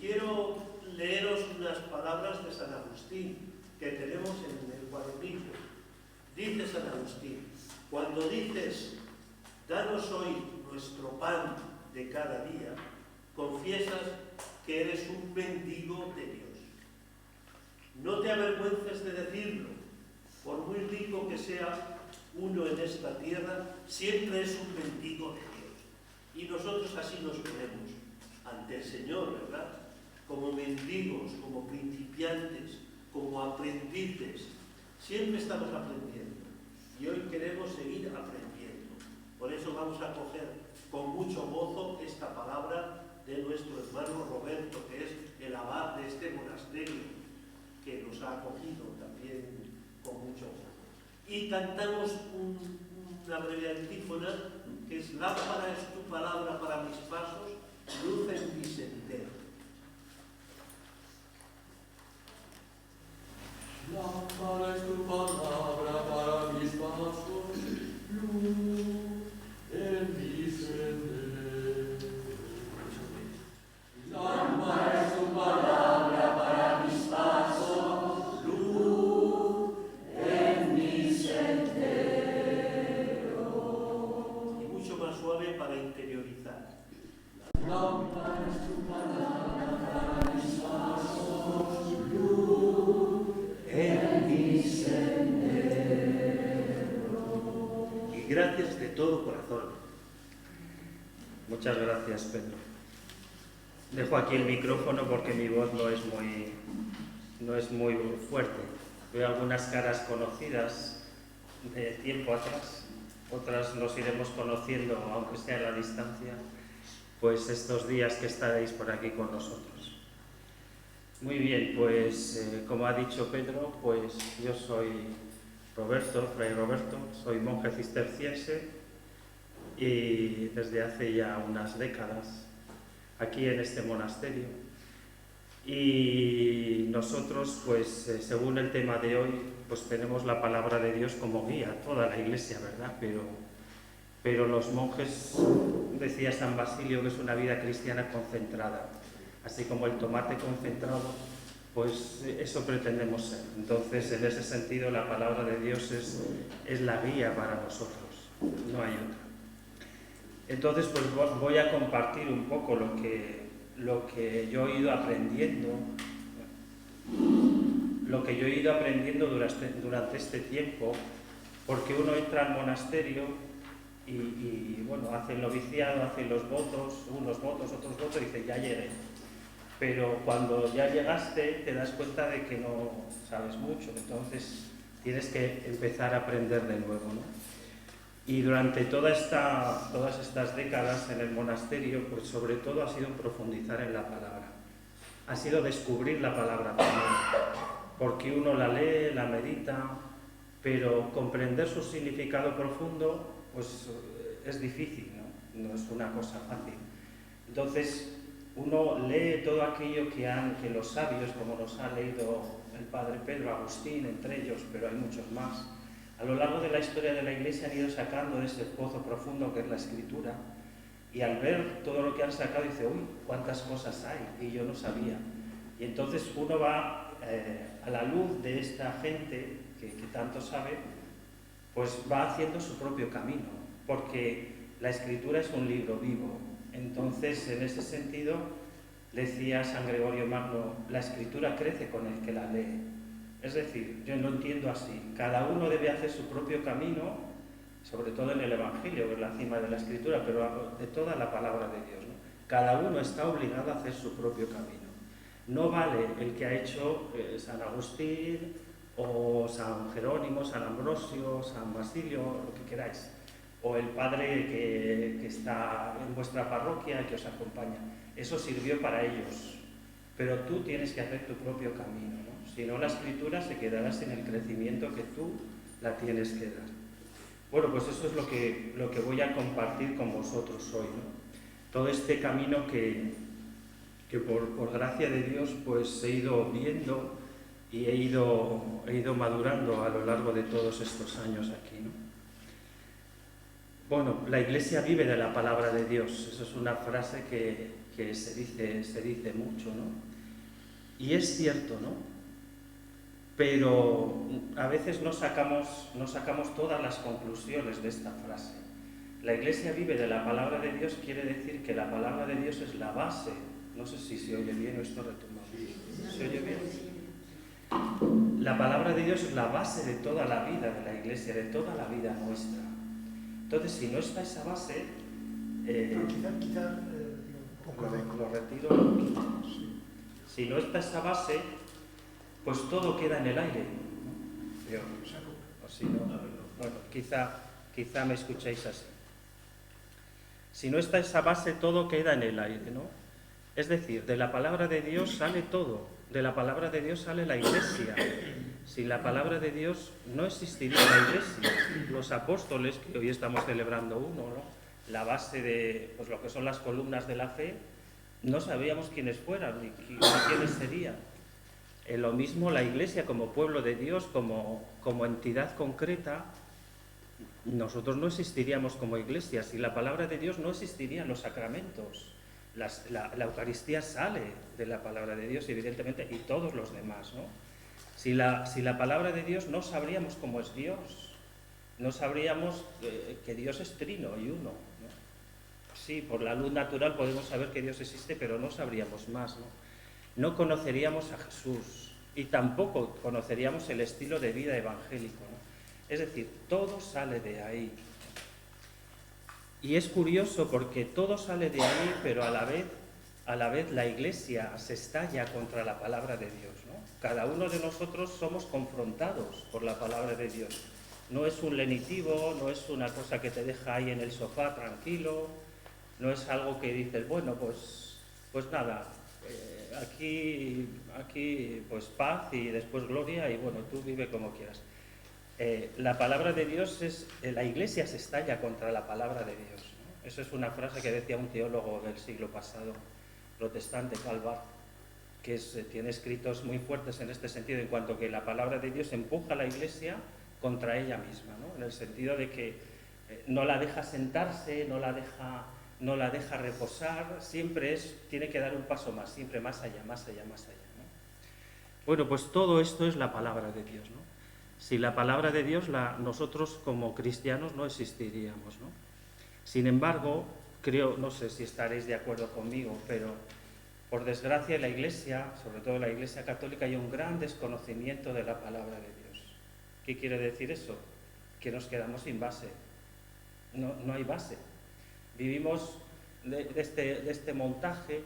quiero leeros unas palabras de San Agustín que tenemos en el cuadernillo. Dice San Agustín: cuando dices, danos hoy nuestro pan de cada día, confiesas que eres un mendigo de Dios. No te avergüences de decirlo, por muy rico que sea uno en esta tierra, siempre es un mendigo de Dios. Y nosotros así nos ponemos ante el Señor, ¿verdad? Como mendigos, como principiantes, como aprendices. Siempre estamos aprendiendo. Y hoy queremos seguir aprendiendo. Por eso vamos a coger con mucho gozo esta palabra de nuestro hermano Roberto, que es el abad de este monasterio, que nos ha acogido también con mucho gozo. Y cantamos una breve antífona, que es: lámpara es tu palabra para mis pasos, luz en mi sendero. Lámpara es tu palabra para mis pasos, luz en mi sendero. Lámpara es tu palabra para mis pasos, luz en mi sendero. Y mucho más suave para interiorizar. Lámpara es tu palabra para mis pasos, luz en mi sendero. Y gracias de todo corazón. Muchas gracias, Pedro. Dejo aquí el micrófono porque mi voz no es muy fuerte. Veo algunas caras conocidas de tiempo atrás, otras nos iremos conociendo, aunque sea a la distancia, pues estos días que estaréis por aquí con nosotros. Muy bien, pues como ha dicho Pedro, pues yo soy Roberto, Fray Roberto, soy monje cisterciense y desde hace ya unas décadas aquí en este monasterio. Y nosotros, pues según el tema de hoy, pues tenemos la palabra de Dios como guía, toda la Iglesia, ¿verdad? Pero los monjes, decía San Basilio, que es una vida cristiana concentrada, así como el tomate concentrado, pues eso pretendemos ser. Entonces, en ese sentido, la palabra de Dios es la guía para nosotros, no hay otra. Entonces, pues voy a compartir un poco lo que yo he ido aprendiendo, durante este tiempo, porque uno entra al monasterio y bueno, hace el noviciado, hace los votos, unos votos, otros votos, y dice, ya llegué. Pero cuando ya llegaste, te das cuenta de que no sabes mucho, entonces tienes que empezar a aprender de nuevo, ¿no? Y durante todas estas décadas en el monasterio, pues sobre todo ha sido profundizar en la palabra. Ha sido descubrir la palabra también, porque uno la lee, la medita, pero comprender su significado profundo, pues es difícil, ¿no? No es una cosa fácil. Entonces, uno lee todo aquello que los sabios, como nos ha leído el padre Pedro, Agustín, entre ellos, pero hay muchos más, a lo largo de la historia de la Iglesia han ido sacando de ese pozo profundo que es la Escritura, y al ver todo lo que han sacado dice, uy, cuántas cosas hay, y yo no sabía. Y entonces uno va a la luz de esta gente que tanto sabe, pues va haciendo su propio camino, porque la Escritura es un libro vivo. Entonces, en ese sentido, decía San Gregorio Magno, la Escritura crece con el que la lee. Es decir, yo lo entiendo así, cada uno debe hacer su propio camino, sobre todo en el Evangelio, que es la cima de la Escritura, pero de toda la palabra de Dios, ¿no? Cada uno está obligado a hacer su propio camino. No vale el que ha hecho San Agustín, o San Jerónimo, San Ambrosio, San Basilio, lo que queráis, o el padre que está en vuestra parroquia, que os acompaña. Eso sirvió para ellos, pero tú tienes que hacer tu propio camino, ¿no? Si no, la Escritura se quedará sin el crecimiento que tú la tienes que dar. Bueno, pues eso es lo que voy a compartir con vosotros hoy, ¿no? Todo este camino que por gracia de Dios pues he ido viendo y he ido madurando a lo largo de todos estos años aquí, ¿no? Bueno, la Iglesia vive de la palabra de Dios. Esa es una frase que que se dice mucho, ¿no? Y es cierto, ¿no? Pero a veces no sacamos todas las conclusiones de esta frase. La Iglesia vive de la palabra de Dios quiere decir que la palabra de Dios es la base. No sé si se oye bien o esto retumba. ¿Se oye bien? La palabra de Dios es la base de toda la vida de la Iglesia, de toda la vida nuestra. Entonces, si no está esa base, lo retiro. Si no está esa base, pues todo queda en el aire. O si no, bueno, quizá me escuchéis así. Si no está esa base, todo queda en el aire, ¿no? Es decir, de la palabra de Dios sale todo. De la palabra de Dios sale la Iglesia. Sin la palabra de Dios no existiría la Iglesia. Los apóstoles, que hoy estamos celebrando uno, ¿no? La base de pues, lo que son las columnas de la fe, no sabíamos quiénes fueran ni quiénes serían. Lo mismo la Iglesia como pueblo de Dios, como entidad concreta, nosotros no existiríamos como Iglesia. Sin la palabra de Dios no existirían los sacramentos. La Eucaristía sale de la palabra de Dios, evidentemente, y todos los demás, ¿no? Si la palabra de Dios no sabríamos cómo es Dios, no sabríamos que Dios es trino y uno, ¿no? Sí, por la luz natural podemos saber que Dios existe, pero no sabríamos más, ¿no? No conoceríamos a Jesús y tampoco conoceríamos el estilo de vida evangélico, ¿no? Es decir, todo sale de ahí. Y es curioso porque todo sale de ahí, pero a la vez la Iglesia se estalla contra la palabra de Dios, ¿no? Cada uno de nosotros somos confrontados por la palabra de Dios. No es un lenitivo, no es una cosa que te deja ahí en el sofá tranquilo, no es algo que dices, bueno, pues nada, aquí pues paz y después gloria y bueno, tú vive como quieras. La palabra de Dios la Iglesia se estalla contra la palabra de Dios, ¿no? Eso es una frase que decía un teólogo del siglo pasado, protestante, Calvar, que tiene escritos muy fuertes en este sentido, en cuanto que la palabra de Dios empuja a la Iglesia contra ella misma, ¿no? En el sentido de que no la deja sentarse, no la deja reposar, siempre tiene que dar un paso más, siempre más allá, más allá, más allá, ¿no? Bueno, pues todo esto es la palabra de Dios, ¿no? Si la palabra de Dios, nosotros como cristianos no existiríamos, ¿no? Sin embargo, creo, no sé si estaréis de acuerdo conmigo, pero por desgracia en la Iglesia, sobre todo en la Iglesia católica, hay un gran desconocimiento de la palabra de Dios. ¿Qué quiere decir eso? Que nos quedamos sin base. No hay base. Vivimos de este montaje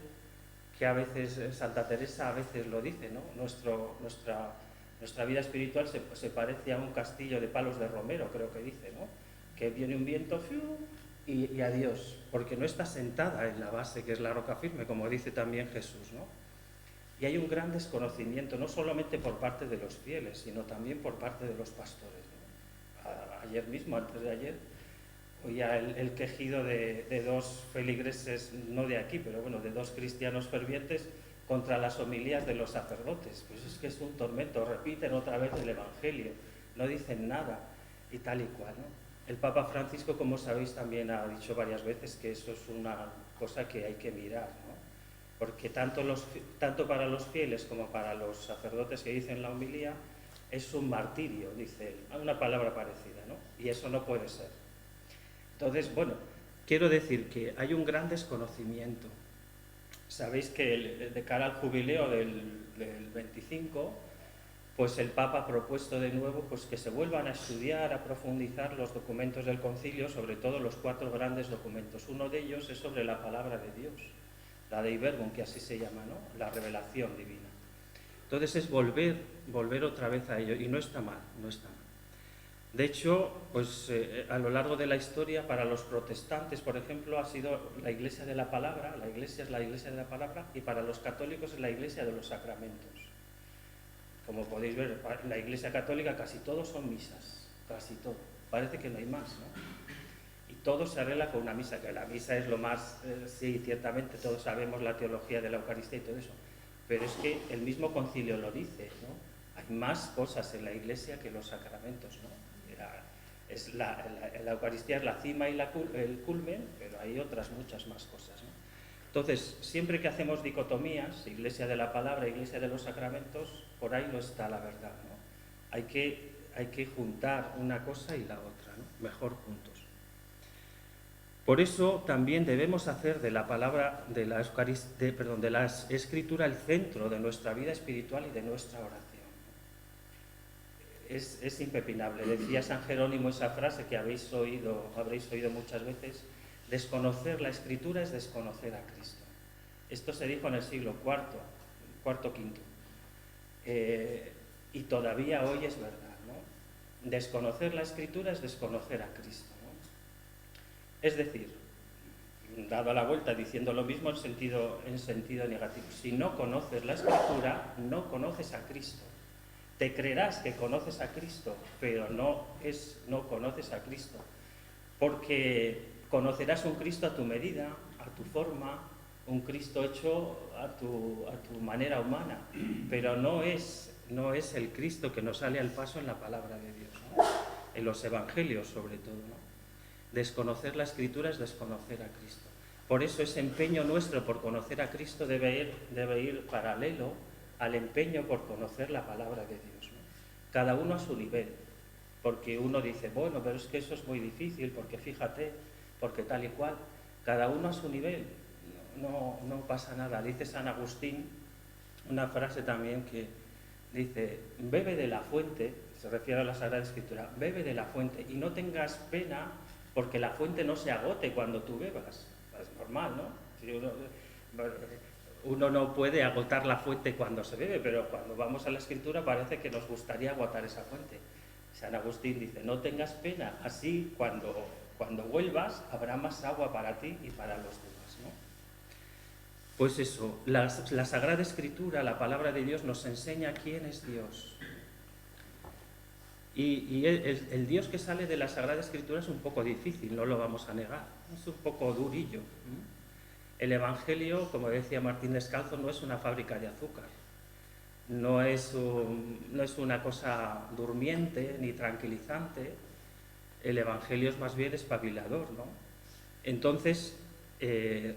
que a veces Santa Teresa a veces lo dice, ¿no? Nuestra vida espiritual se parece a un castillo de palos de romero, creo que dice, ¿no? Que viene un viento y adiós, porque no está sentada en la base, que es la roca firme, como dice también Jesús, ¿no? Y hay un gran desconocimiento, no solamente por parte de los fieles, sino también por parte de los pastores, ¿no? Ayer mismo, antes de ayer, oía el quejido de dos feligreses, no de aquí, pero bueno, de dos cristianos fervientes, contra las homilías de los sacerdotes. Pues es que es un tormento, repiten otra vez el Evangelio, no dicen nada y tal y cual, ¿no? El Papa Francisco, como sabéis, también ha dicho varias veces que eso es una cosa que hay que mirar, ¿no? Porque tanto para los fieles como para los sacerdotes que dicen la homilía es un martirio, dice él, una palabra parecida, ¿no? Y eso no puede ser. Entonces, bueno, quiero decir que hay un gran desconocimiento. Sabéis que de cara al jubileo del 25, pues el Papa ha propuesto de nuevo pues, que se vuelvan a estudiar, a profundizar los documentos del Concilio, sobre todo los 4 grandes documentos. Uno de ellos es sobre la palabra de Dios, la Dei Verbum, que así se llama, ¿no? La revelación divina. Entonces es volver otra vez a ello, y no está mal, no está mal. De hecho, pues a lo largo de la historia, para los protestantes, por ejemplo, ha sido la Iglesia de la Palabra, la Iglesia es la Iglesia de la Palabra, y para los católicos es la Iglesia de los Sacramentos. Como podéis ver, en la Iglesia católica casi todo son misas, casi todo. Parece que no hay más, ¿no? Y todo se arregla con una misa, que la misa es lo más, sí, ciertamente todos sabemos la teología de la Eucaristía y todo eso, pero es que el mismo concilio lo dice, ¿no? Hay más cosas en la Iglesia que los sacramentos, ¿no? La Eucaristía es la cima y el culmen, pero hay otras muchas más cosas, ¿no? Entonces, siempre que hacemos dicotomías, Iglesia de la Palabra, Iglesia de los Sacramentos, por ahí no está la verdad, ¿no? Hay que juntar una cosa y la otra, ¿no? Mejor juntos. Por eso también debemos hacer de la palabra, de la Escritura, el centro de nuestra vida espiritual y de nuestra oración. Es impepinable. Decía San Jerónimo esa frase que habréis oído muchas veces: desconocer la Escritura es desconocer a Cristo. Esto se dijo en el siglo IV, y todavía hoy es verdad, ¿no? Desconocer la Escritura es desconocer a Cristo, ¿no? Es decir, dado la vuelta diciendo lo mismo en sentido negativo, si no conoces la Escritura, no conoces a Cristo. Te creerás que conoces a Cristo, pero no conoces a Cristo, porque conocerás un Cristo a tu medida, a tu forma, un Cristo hecho a tu manera humana, pero no es el Cristo que nos sale al paso en la palabra de Dios, ¿no? En los evangelios sobre todo, ¿no? Desconocer la Escritura es desconocer a Cristo. Por eso ese empeño nuestro por conocer a Cristo debe ir paralelo al empeño por conocer la palabra de Dios, ¿no? Cada uno a su nivel, porque uno dice, bueno, pero es que eso es muy difícil, porque fíjate, porque tal y cual. Cada uno a su nivel, no pasa nada. Dice San Agustín una frase también que dice: bebe de la fuente, se refiere a la Sagrada Escritura, bebe de la fuente y no tengas pena porque la fuente no se agote cuando tú bebas. Es normal, ¿no? Si uno no puede agotar la fuente cuando se bebe, pero cuando vamos a la Escritura parece que nos gustaría agotar esa fuente. San Agustín dice: no tengas pena, así cuando vuelvas habrá más agua para ti y para los demás, ¿no? Pues eso, la Sagrada Escritura, la palabra de Dios, nos enseña quién es Dios. Y el Dios que sale de la Sagrada Escritura es un poco difícil, no lo vamos a negar, es un poco durillo. El Evangelio, como decía Martín Descalzo, no es una fábrica de azúcar, no es una cosa durmiente ni tranquilizante. El Evangelio es más bien espabilador, ¿no? Entonces,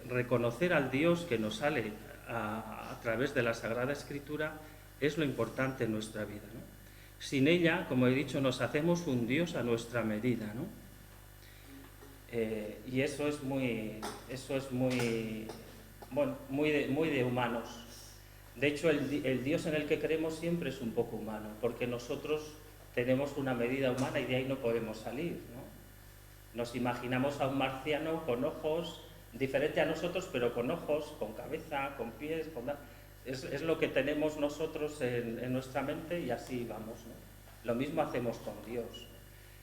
reconocer al Dios que nos sale a través de la Sagrada Escritura es lo importante en nuestra vida, ¿no? Sin ella, como he dicho, nos hacemos un Dios a nuestra medida, ¿no? Y eso es muy de humanos. De hecho, el Dios en el que creemos siempre es un poco humano, porque nosotros tenemos una medida humana y de ahí no podemos salir, ¿no? Nos imaginamos a un marciano con ojos diferente a nosotros, pero con ojos, con cabeza, con pies, es lo que tenemos nosotros en nuestra mente y así vamos, ¿no? Lo mismo hacemos con Dios.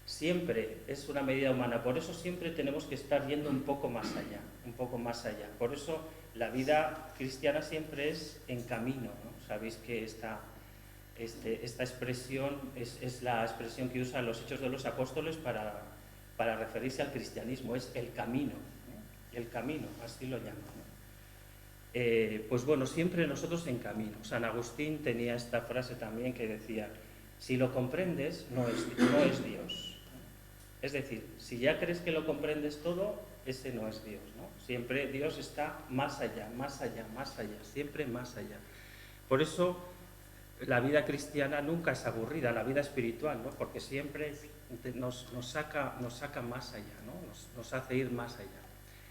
Siempre es una medida humana, por eso siempre tenemos que estar yendo un poco más allá, un poco más allá. Por eso la vida cristiana siempre es en camino, ¿no? Sabéis que esta expresión es la expresión que usan los Hechos de los Apóstoles para referirse al cristianismo, es el camino, ¿no? El camino, así lo llaman, ¿no? Pues bueno, siempre nosotros en camino. San Agustín tenía esta frase también que decía: si lo comprendes, no es Dios. Es decir, si ya crees que lo comprendes todo, ese no es Dios, ¿no? Siempre Dios está más allá, más allá, más allá, siempre más allá. Por eso la vida cristiana nunca es aburrida, la vida espiritual, ¿no? Porque siempre nos saca más allá, ¿no? Nos hace ir más allá.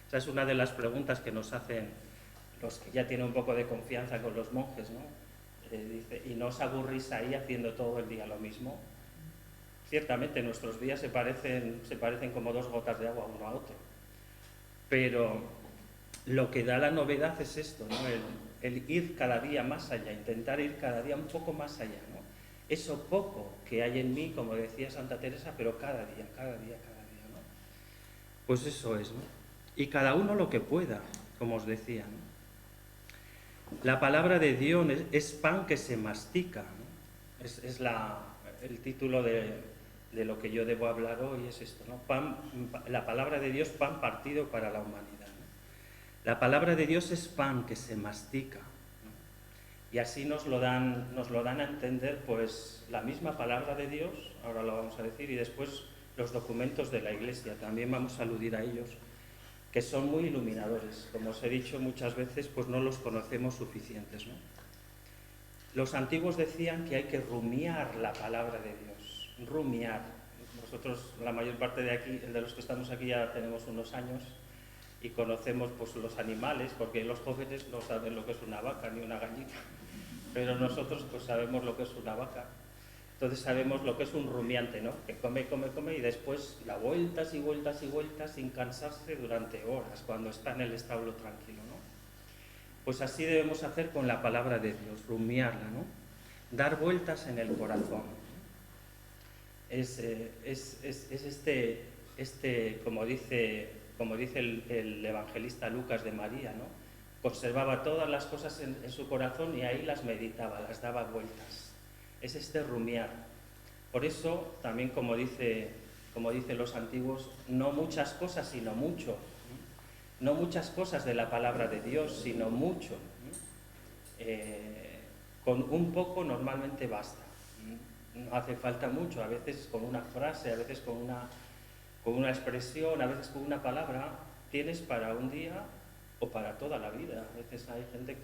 Esa es una de las preguntas que nos hacen los que ya tienen un poco de confianza con los monjes, ¿no? Dice: ¿y no os aburrís ahí haciendo todo el día lo mismo? Ciertamente nuestros días se parecen como dos gotas de agua uno a otro, pero lo que da la novedad es esto, ¿no? El ir cada día más allá, intentar ir cada día un poco más allá, ¿no? Eso poco que hay en mí, como decía Santa Teresa, pero cada día, ¿no? Pues eso es, ¿no? Y cada uno lo que pueda, como os decía, ¿no? La palabra de Dios es pan que se mastica, ¿no? Es el título de lo que yo debo hablar hoy, es esto, ¿no? La palabra de Dios, pan partido para la humanidad, ¿no? La palabra de Dios es pan que se mastica, ¿no? Y así nos lo dan a entender, pues, la misma palabra de Dios, ahora lo vamos a decir, y después los documentos de la Iglesia, también vamos a aludir a ellos. que son muy iluminadores. Como os he dicho muchas veces, pues no los conocemos suficientes, ¿no? Los antiguos decían que hay que rumiar la palabra de Dios, rumiar. Nosotros, la mayor parte de aquí, de los que estamos aquí, ya tenemos unos años y conocemos pues los animales, porque los jóvenes no saben lo que es una vaca ni una gallina, pero nosotros pues sabemos lo que es una vaca. Entonces sabemos lo que es un rumiante, ¿no? Que come y después da vueltas y vueltas y vueltas sin cansarse durante horas cuando está en el establo tranquilo, ¿no? Pues así debemos hacer con la palabra de Dios, rumiarla, ¿no? Dar vueltas en el corazón. Es como dice el evangelista Lucas de María, ¿no? Conservaba todas las cosas en su corazón y ahí las meditaba, las daba vueltas. Es este rumiar. Por eso, también como dicen los antiguos, no muchas cosas, sino mucho. No muchas cosas de la palabra de Dios, sino mucho. Con un poco normalmente basta. No hace falta mucho, a veces con una frase, a veces con una expresión, a veces con una palabra, tienes para un día o para toda la vida. A veces hay gente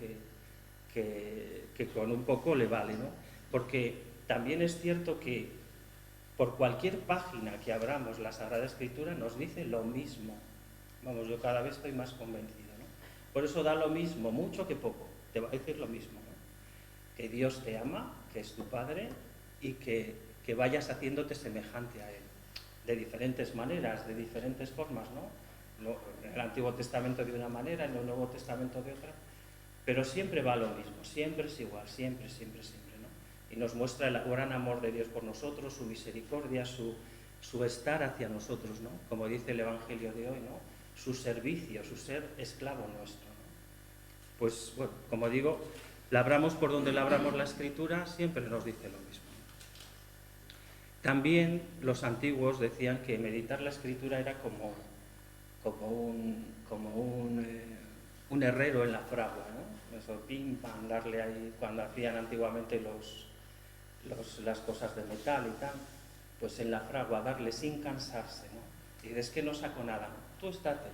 que con un poco le vale, ¿no? Porque también es cierto que por cualquier página que abramos la Sagrada Escritura nos dice lo mismo. Vamos, yo cada vez estoy más convencido, ¿no? Por eso da lo mismo, mucho que poco, te va a decir lo mismo, ¿no? Que Dios te ama, que es tu Padre y que vayas haciéndote semejante a Él, de diferentes maneras, de diferentes formas, ¿no? En el Antiguo Testamento de una manera, en el Nuevo Testamento de otra, pero siempre va lo mismo, siempre es igual, siempre, ¿no? Y nos muestra el gran amor de Dios por nosotros, su misericordia, su estar hacia nosotros, ¿no? Como dice el Evangelio de hoy, ¿no? Su servicio, su ser esclavo nuestro, ¿no? Pues bueno, como digo, labramos por donde labramos la Escritura, siempre nos dice lo mismo. También los antiguos decían que meditar la Escritura era como un herrero en la fragua, ¿no? Eso, pim, pam, darle ahí, cuando hacían antiguamente las cosas de metal y tal, pues en la fragua darle sin cansarse, ¿no? Y es que no saco nada, tú estate,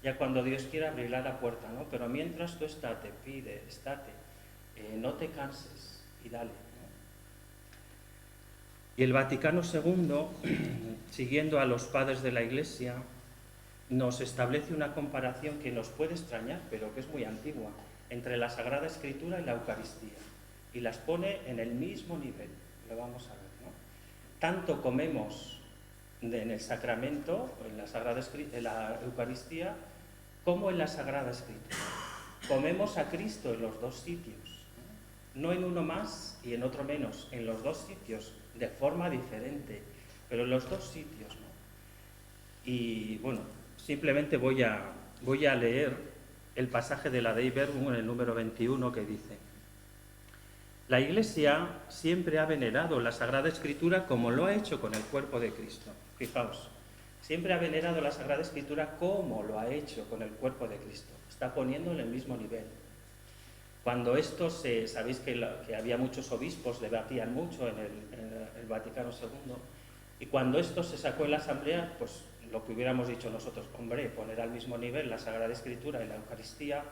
ya cuando Dios quiera abrirá la puerta, ¿no? Pero mientras tú estate, pide, estate, no te canses y dale, ¿no? Y el Vaticano II, siguiendo a los padres de la Iglesia, nos establece una comparación que nos puede extrañar, pero que es muy antigua, entre la Sagrada Escritura y la Eucaristía, y las pone en el mismo nivel, lo vamos a ver, ¿no? Tanto comemos en el sacramento, en la Eucaristía, como en la Sagrada Escritura. Comemos a Cristo en los dos sitios, no en uno más y en otro menos, en los dos sitios, de forma diferente, pero en los dos sitios, ¿no? Y bueno, simplemente voy a leer el pasaje de la Dei Verbum en el número 21 que dice: la Iglesia siempre ha venerado la Sagrada Escritura como lo ha hecho con el cuerpo de Cristo. Fijaos, siempre ha venerado la Sagrada Escritura como lo ha hecho con el cuerpo de Cristo. Está poniendo en el mismo nivel. Cuando esto sabéis que había muchos obispos, debatían mucho en el Vaticano II, y cuando esto se sacó en la Asamblea, pues lo que hubiéramos dicho nosotros, hombre, poner al mismo nivel la Sagrada Escritura y la Eucaristía,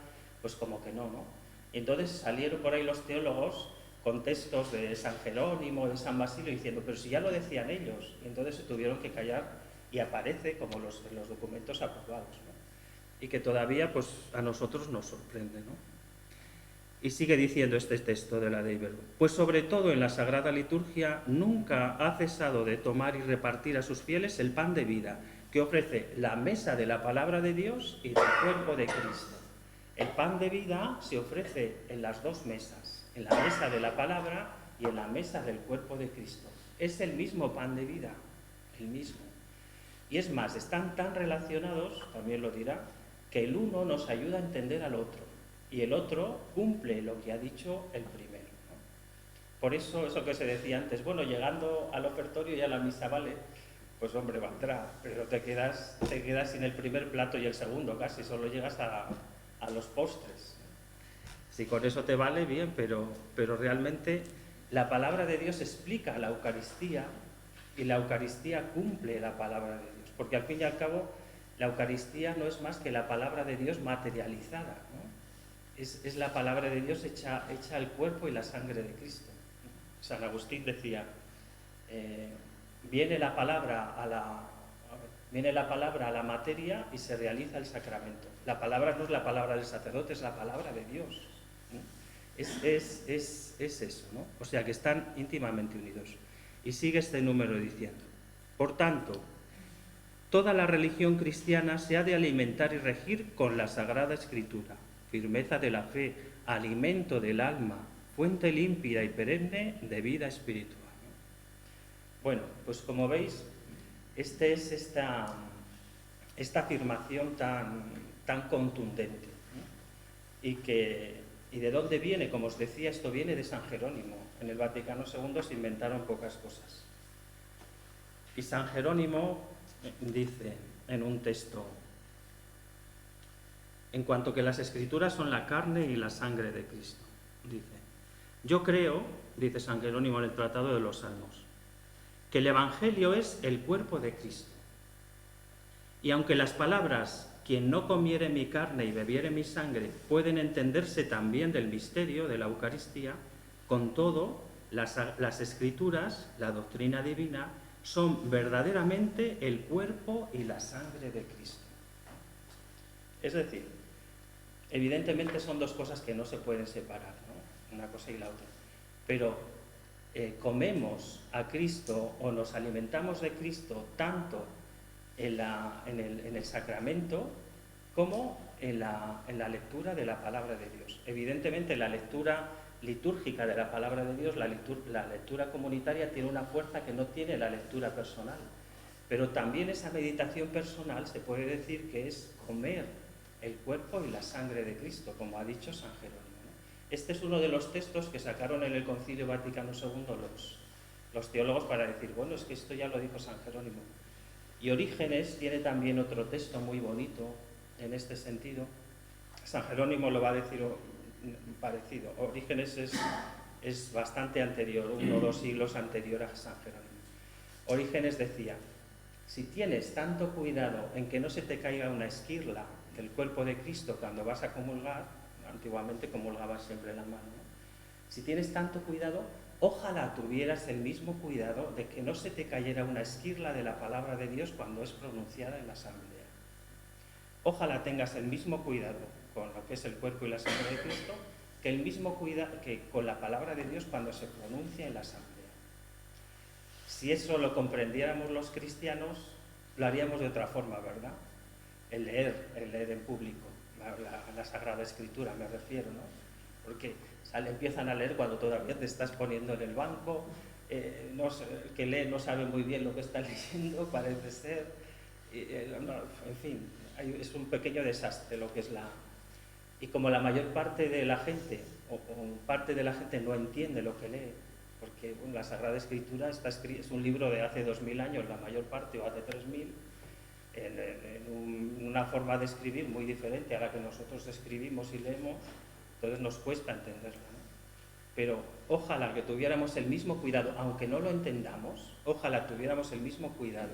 pues como que no, ¿no? Y entonces salieron por ahí los teólogos con textos de San Jerónimo, de San Basilio, diciendo, pero si ya lo decían ellos, y entonces se tuvieron que callar, y aparece como en los documentos aprobados, ¿no? Y que todavía pues a nosotros nos sorprende, ¿no? Y sigue diciendo este texto de la Dei Verbum: pues sobre todo en la Sagrada Liturgia nunca ha cesado de tomar y repartir a sus fieles el pan de vida, que ofrece la mesa de la palabra de Dios y del cuerpo de Cristo. El pan de vida se ofrece en las dos mesas, en la mesa de la palabra y en la mesa del cuerpo de Cristo. Es el mismo pan de vida, el mismo. Y es más, están tan relacionados, también lo dirá, que el uno nos ayuda a entender al otro y el otro cumple lo que ha dicho el primero, ¿no? Por eso que se decía antes, bueno, llegando al ofertorio ya la misa vale, pues hombre, valdrá, pero te quedas sin el primer plato y el segundo casi, solo llegas a los postres. Si con eso te vale, bien, pero realmente la palabra de Dios explica la Eucaristía y la Eucaristía cumple la palabra de Dios, porque al fin y al cabo La Eucaristía no es más que la palabra de Dios materializada, ¿no? Es la palabra de Dios hecha el cuerpo y la sangre de Cristo. San Agustín decía, viene la palabra a la materia y se realiza el sacramento. La palabra no es la palabra del sacerdote, es la palabra de Dios, ¿no? Es eso, ¿no? O sea que están íntimamente unidos. Y sigue este número diciendo, por tanto, toda la religión cristiana se ha de alimentar y regir con la Sagrada Escritura, firmeza de la fe, alimento del alma, fuente límpida y perenne de vida espiritual. Bueno, pues como veis, esta afirmación tan contundente, ¿no? ¿Y de dónde viene? Como os decía, esto viene de San Jerónimo. En el Vaticano II se inventaron pocas cosas. Y San Jerónimo dice en un texto, en cuanto que las Escrituras son la carne y la sangre de Cristo, dice, yo creo, dice San Jerónimo en el Tratado de los Salmos, que el Evangelio es el cuerpo de Cristo. Y aunque las palabras, quien no comiere mi carne y bebiere mi sangre, pueden entenderse también del misterio de la Eucaristía, con todo, las Escrituras, la doctrina divina, son verdaderamente el cuerpo y la sangre de Cristo. Es decir, evidentemente son dos cosas que no se pueden separar, ¿no? Una cosa y la otra. Pero comemos a Cristo o nos alimentamos de Cristo tanto en el sacramento como en la lectura de la palabra de Dios. Evidentemente la lectura litúrgica de la palabra de Dios, la lectura comunitaria tiene una fuerza que no tiene la lectura personal, pero también esa meditación personal se puede decir que es comer el cuerpo y la sangre de Cristo, como ha dicho San Jerónimo, ¿no? Este es uno de los textos que sacaron en el Concilio Vaticano II los teólogos para decir, bueno, es que esto ya lo dijo San Jerónimo. Y Orígenes tiene también otro texto muy bonito en este sentido. San Jerónimo lo va a decir parecido. Orígenes es bastante anterior, 1 o 2 siglos anterior a San Jerónimo. Orígenes decía, si tienes tanto cuidado en que no se te caiga una esquirla del cuerpo de Cristo cuando vas a comulgar, antiguamente comulgabas siempre en la mano, ¿no? Si tienes tanto cuidado, ojalá tuvieras el mismo cuidado de que no se te cayera una esquirla de la palabra de Dios cuando es pronunciada en la asamblea. Ojalá tengas el mismo cuidado con lo que es el cuerpo y la sangre de Cristo que el mismo cuidado que con la palabra de Dios cuando se pronuncia en la asamblea. Si eso lo comprendiéramos los cristianos, lo haríamos de otra forma, ¿verdad? El leer en público, la Sagrada Escritura me refiero, ¿no? Porque empiezan a leer cuando todavía te estás poniendo en el banco, el que lee no sabe muy bien lo que está leyendo, parece ser, en fin, es un pequeño desastre lo que es Y como la mayor parte de la gente, o parte de la gente no entiende lo que lee, porque bueno, la Sagrada Escritura es un libro de hace 2000 años, la mayor parte, o hace 3000, en una forma de escribir muy diferente a la que nosotros escribimos y leemos, entonces nos cuesta entenderla, ¿no? Pero ojalá que tuviéramos el mismo cuidado, aunque no lo entendamos, ojalá tuviéramos el mismo cuidado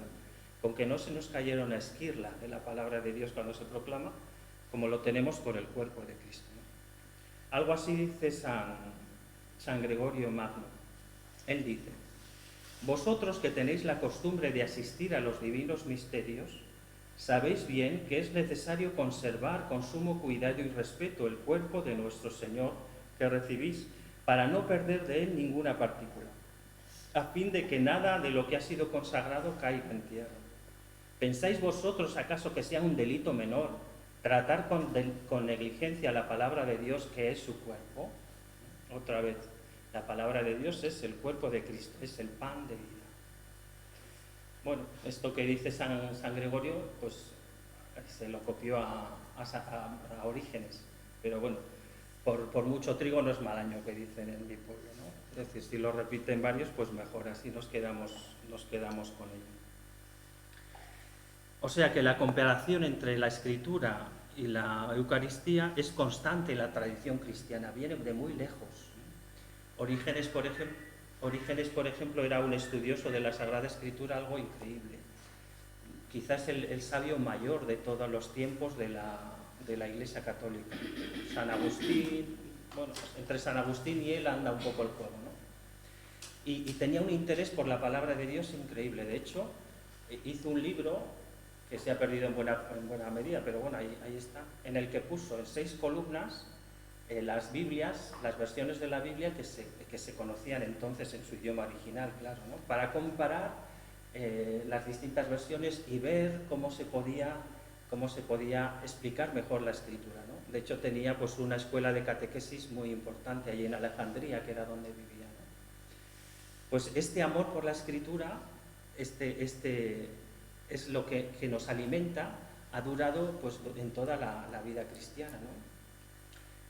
con que no se nos cayera una esquirla de la palabra de Dios cuando se proclama, como lo tenemos por el cuerpo de Cristo, ¿no? Algo así dice San Gregorio Magno. Él dice, vosotros que tenéis la costumbre de asistir a los divinos misterios, sabéis bien que es necesario conservar con sumo cuidado y respeto el cuerpo de nuestro Señor que recibís, para no perder de él ninguna partícula, a fin de que nada de lo que ha sido consagrado caiga en tierra. ¿Pensáis vosotros acaso que sea un delito menor tratar con negligencia la palabra de Dios que es su cuerpo? Otra vez, la palabra de Dios es el cuerpo de Cristo, es el pan de vida. Bueno, esto que dice San Gregorio, pues se lo copió a Orígenes, pero bueno, por mucho trigo no es mal año, que dicen en mi pueblo, ¿no? Es decir, si lo repiten varios, pues mejor, así nos quedamos con ello. O sea que la comparación entre la Escritura y la Eucaristía es constante en la tradición cristiana, viene de muy lejos. Orígenes, por ejemplo, era un estudioso de la Sagrada Escritura, algo increíble. quizás el sabio mayor de todos los tiempos de la Iglesia Católica. San Agustín, bueno, entre San Agustín y él anda un poco el juego, ¿no? Y tenía un interés por la palabra de Dios increíble. De hecho, hizo un libro que se ha perdido en buena medida, pero bueno, ahí está, en el que puso en 6 columnas las Biblias, las versiones de la Biblia que se conocían entonces en su idioma original, claro, ¿no? Para comparar las distintas versiones y ver cómo se podía explicar mejor la Escritura, ¿no? De hecho, tenía pues una escuela de catequesis muy importante allí en Alejandría, que era donde vivía, ¿no? Pues este amor por la Escritura, es lo que nos alimenta, ha durado pues en toda la vida cristiana, ¿no?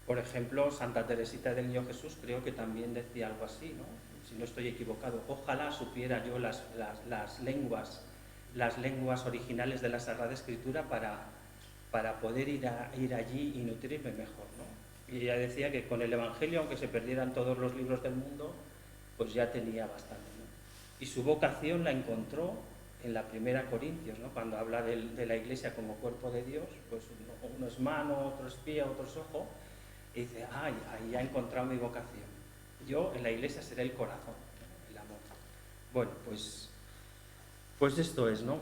Por ejemplo, Santa Teresita del Niño Jesús creo que también decía algo así, ¿no? Si no estoy equivocado, ojalá supiera yo las lenguas originales de la Sagrada Escritura para poder ir allí y nutrirme mejor, ¿no? Y ella decía que con el Evangelio, aunque se perdieran todos los libros del mundo, pues ya tenía bastante, ¿no? Y su vocación la encontró en la Primera Corintios, ¿no? Cuando habla de la Iglesia como cuerpo de Dios, pues uno es mano, otro es pie, otro es ojo, y dice, ahí ha encontrado mi vocación. Yo en la Iglesia seré el corazón, ¿no? El amor. Bueno, pues esto es, ¿no?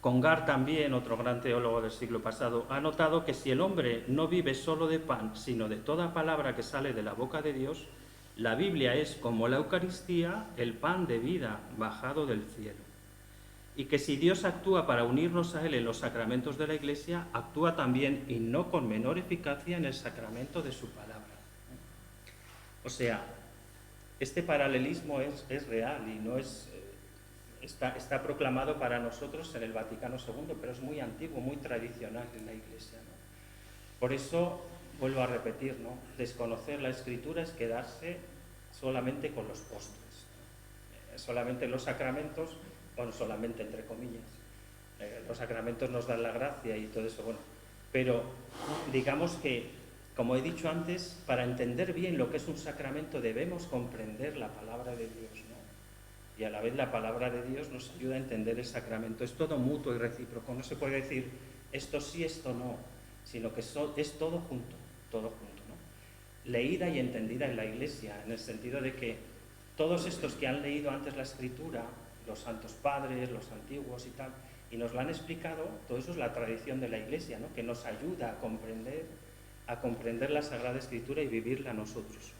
Congar también, otro gran teólogo del siglo pasado, ha notado que si el hombre no vive solo de pan, sino de toda palabra que sale de la boca de Dios, la Biblia es, como la Eucaristía, el pan de vida bajado del cielo. Y que si Dios actúa para unirnos a Él en los sacramentos de la Iglesia, actúa también, y no con menor eficacia, en el sacramento de su palabra. O sea, este paralelismo es real y no es... Está proclamado para nosotros en el Vaticano II, pero es muy antiguo, muy tradicional en la Iglesia, ¿no? Por eso, vuelvo a repetir, ¿no? Desconocer la Escritura es quedarse solamente con los postres, ¿no? Solamente los sacramentos, bueno, solamente entre comillas. Los sacramentos nos dan la gracia y todo eso, bueno. Pero digamos que, como he dicho antes, para entender bien lo que es un sacramento debemos comprender la palabra de Dios, ¿no? Y a la vez la palabra de Dios nos ayuda a entender el sacramento. Es todo mutuo y recíproco. No se puede decir esto sí, esto no, sino que es todo junto, ¿no? Leída y entendida en la Iglesia, en el sentido de que todos estos que han leído antes la Escritura, los santos padres, los antiguos y tal, y nos lo han explicado, todo eso es la tradición de la Iglesia, ¿no? Que nos ayuda a comprender la Sagrada Escritura y vivirla nosotros.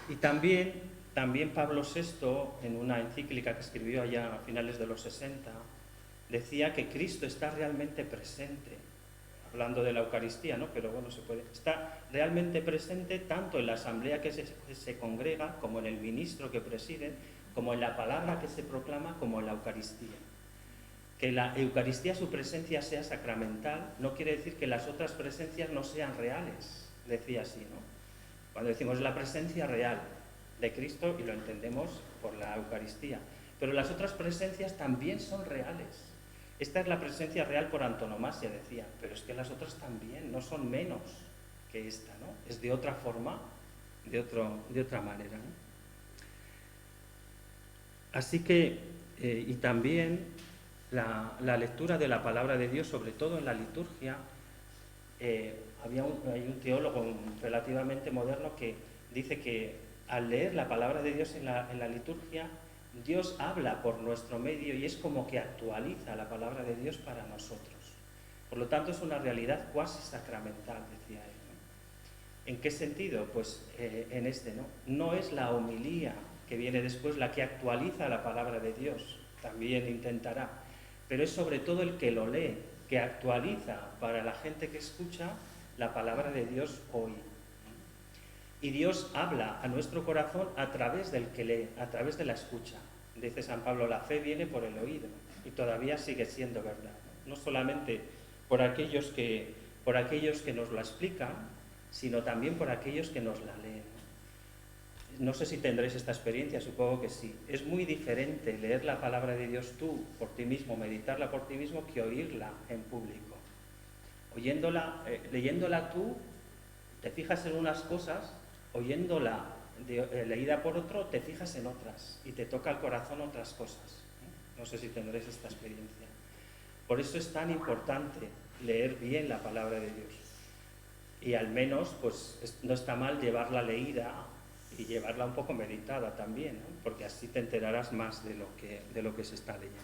Y también Pablo VI, en una encíclica que escribió allá a finales de los 60, decía que Cristo está realmente presente, hablando de la Eucaristía, ¿no? Pero bueno, está realmente presente tanto en la asamblea que se congrega, como en el ministro que preside, como en la palabra que se proclama, como en la Eucaristía. Que la Eucaristía, su presencia sea sacramental, no quiere decir que las otras presencias no sean reales, decía así, ¿no? Cuando decimos la presencia real de Cristo, y lo entendemos por la Eucaristía, pero las otras presencias también son reales. Esta es la presencia real por antonomasia, decía, pero es que las otras también no son menos que esta, ¿no? Es de otra forma, de otra manera, ¿no? Así que, y también la lectura de la palabra de Dios, sobre todo en la liturgia, hay un teólogo relativamente moderno que dice que al leer la palabra de Dios en la liturgia, Dios habla por nuestro medio y es como que actualiza la palabra de Dios para nosotros. Por lo tanto, es una realidad cuasi sacramental, decía él, ¿no? ¿En qué sentido? Pues en ¿no? No es la homilía que viene después la que actualiza la palabra de Dios, también intentará, pero es sobre todo el que lo lee, que actualiza para la gente que escucha la palabra de Dios hoy. Y Dios habla a nuestro corazón a través del que lee, a través de la escucha. Dice San Pablo, la fe viene por el oído y todavía sigue siendo verdad. No solamente por aquellos que nos la explican, sino también por aquellos que nos la leen. No sé si tendréis esta experiencia, supongo que sí. Es muy diferente leer la palabra de Dios tú, por ti mismo, meditarla por ti mismo, que oírla en público. Leyéndola tú, te fijas en unas cosas, oyéndola leída por otro, te fijas en otras y te toca al corazón otras cosas. No sé si tendréis esta experiencia. Por eso es tan importante leer bien la palabra de Dios. Y al menos, pues, no está mal llevarla leída y llevarla un poco meditada también, ¿no? Porque así te enterarás más de lo que se está leyendo.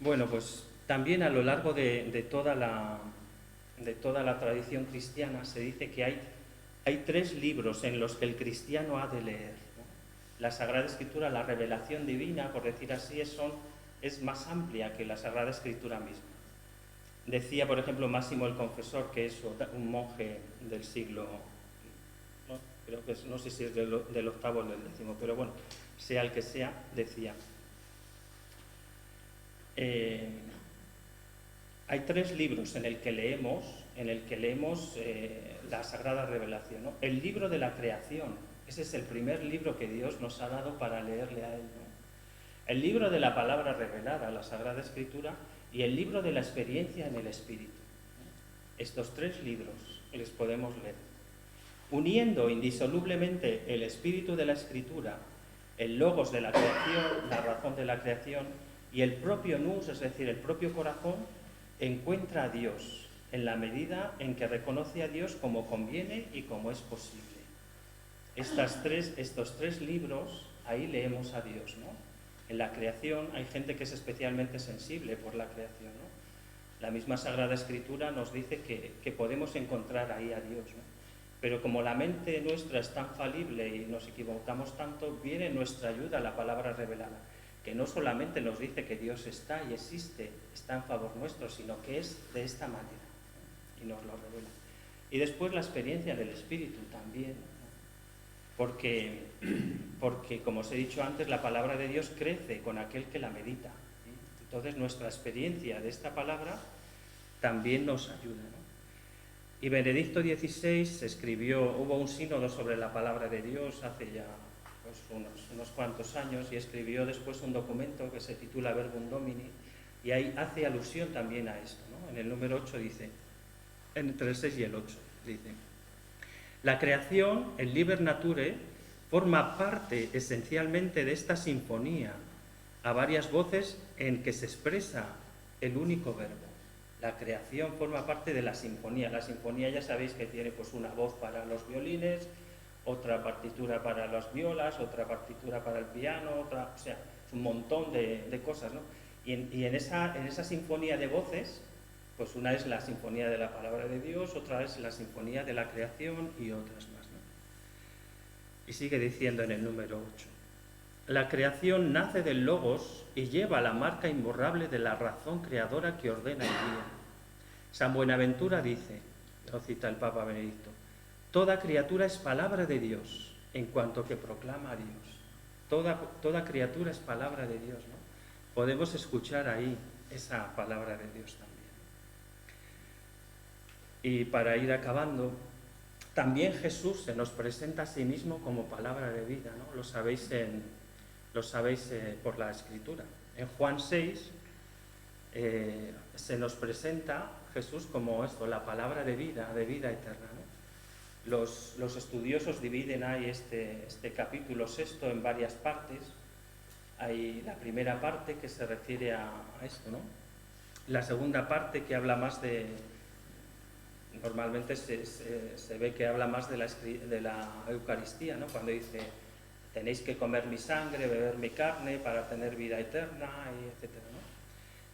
Bueno, pues también a lo largo de toda la tradición cristiana se dice que hay 3 libros en los que el cristiano ha de leer, ¿no? La Sagrada Escritura, la revelación divina, por decir así, es más amplia que la Sagrada Escritura misma. Decía, por ejemplo, Máximo el Confesor, que es un monje del siglo, ¿no? Creo que no sé si es del octavo o del 10, pero bueno, sea el que sea, decía. Hay 3 libros en el que leemos la Sagrada Revelación, ¿no? El libro de la creación, ese es el primer libro que Dios nos ha dado para leerle a Él, ¿no? El libro de la palabra revelada, la Sagrada Escritura, y el libro de la experiencia en el Espíritu. Estos 3 libros les podemos leer. Uniendo indisolublemente el espíritu de la Escritura, el logos de la creación, la razón de la creación, y el propio nous, es decir, el propio corazón, encuentra a Dios en la medida en que reconoce a Dios como conviene y como es posible. Estos 3 libros, ahí leemos a Dios, ¿no? En la creación hay gente que es especialmente sensible por la creación, ¿no? La misma Sagrada Escritura nos dice que podemos encontrar ahí a Dios, ¿no? Pero como la mente nuestra es tan falible y nos equivocamos tanto, viene en nuestra ayuda la palabra revelada, que no solamente nos dice que Dios está y existe, está en favor nuestro, sino que es de esta manera, ¿no? Y nos lo revela. Y después la experiencia del Espíritu también, ¿no? Porque, como os he dicho antes, la palabra de Dios crece con aquel que la medita, ¿sí? Entonces nuestra experiencia de esta palabra también nos ayuda, ¿no? Y Benedicto XVI hubo un sínodo sobre la palabra de Dios hace ya pues, unos cuantos años, y escribió después un documento que se titula Verbum Domini, y ahí hace alusión también a esto, ¿no? En el número 8 dice, entre el 6 y el 8, dice: la creación, el liber nature, forma parte esencialmente de esta sinfonía a varias voces en que se expresa el único verbo. La creación forma parte de la sinfonía. La sinfonía ya sabéis que tiene pues una voz para los violines, otra partitura para las violas, otra partitura para el piano, o sea, es un montón de cosas, ¿no? Y en esa sinfonía de voces, pues una es la sinfonía de la palabra de Dios, otra es la sinfonía de la creación y otras más, ¿no? Y sigue diciendo en el número 8, la creación nace del Logos y lleva la marca imborrable de la razón creadora que ordena y guía. San Buenaventura dice, lo cita el Papa Benedicto, toda criatura es palabra de Dios en cuanto que proclama a Dios. Toda criatura es palabra de Dios, ¿no? Podemos escuchar ahí esa palabra de Dios también. Y para ir acabando, también Jesús se nos presenta a sí mismo como palabra de vida, ¿no? Lo sabéis por la Escritura. En Juan 6 se nos presenta Jesús como esto, la palabra de vida eterna, ¿no? Los estudiosos dividen ahí este capítulo 6 en varias partes. Hay la primera parte que se refiere a esto, ¿no? La segunda parte que habla más de... Normalmente se ve que habla más de la Eucaristía, ¿no? Cuando dice, tenéis que comer mi sangre, beber mi carne para tener vida eterna, y etcétera, ¿no?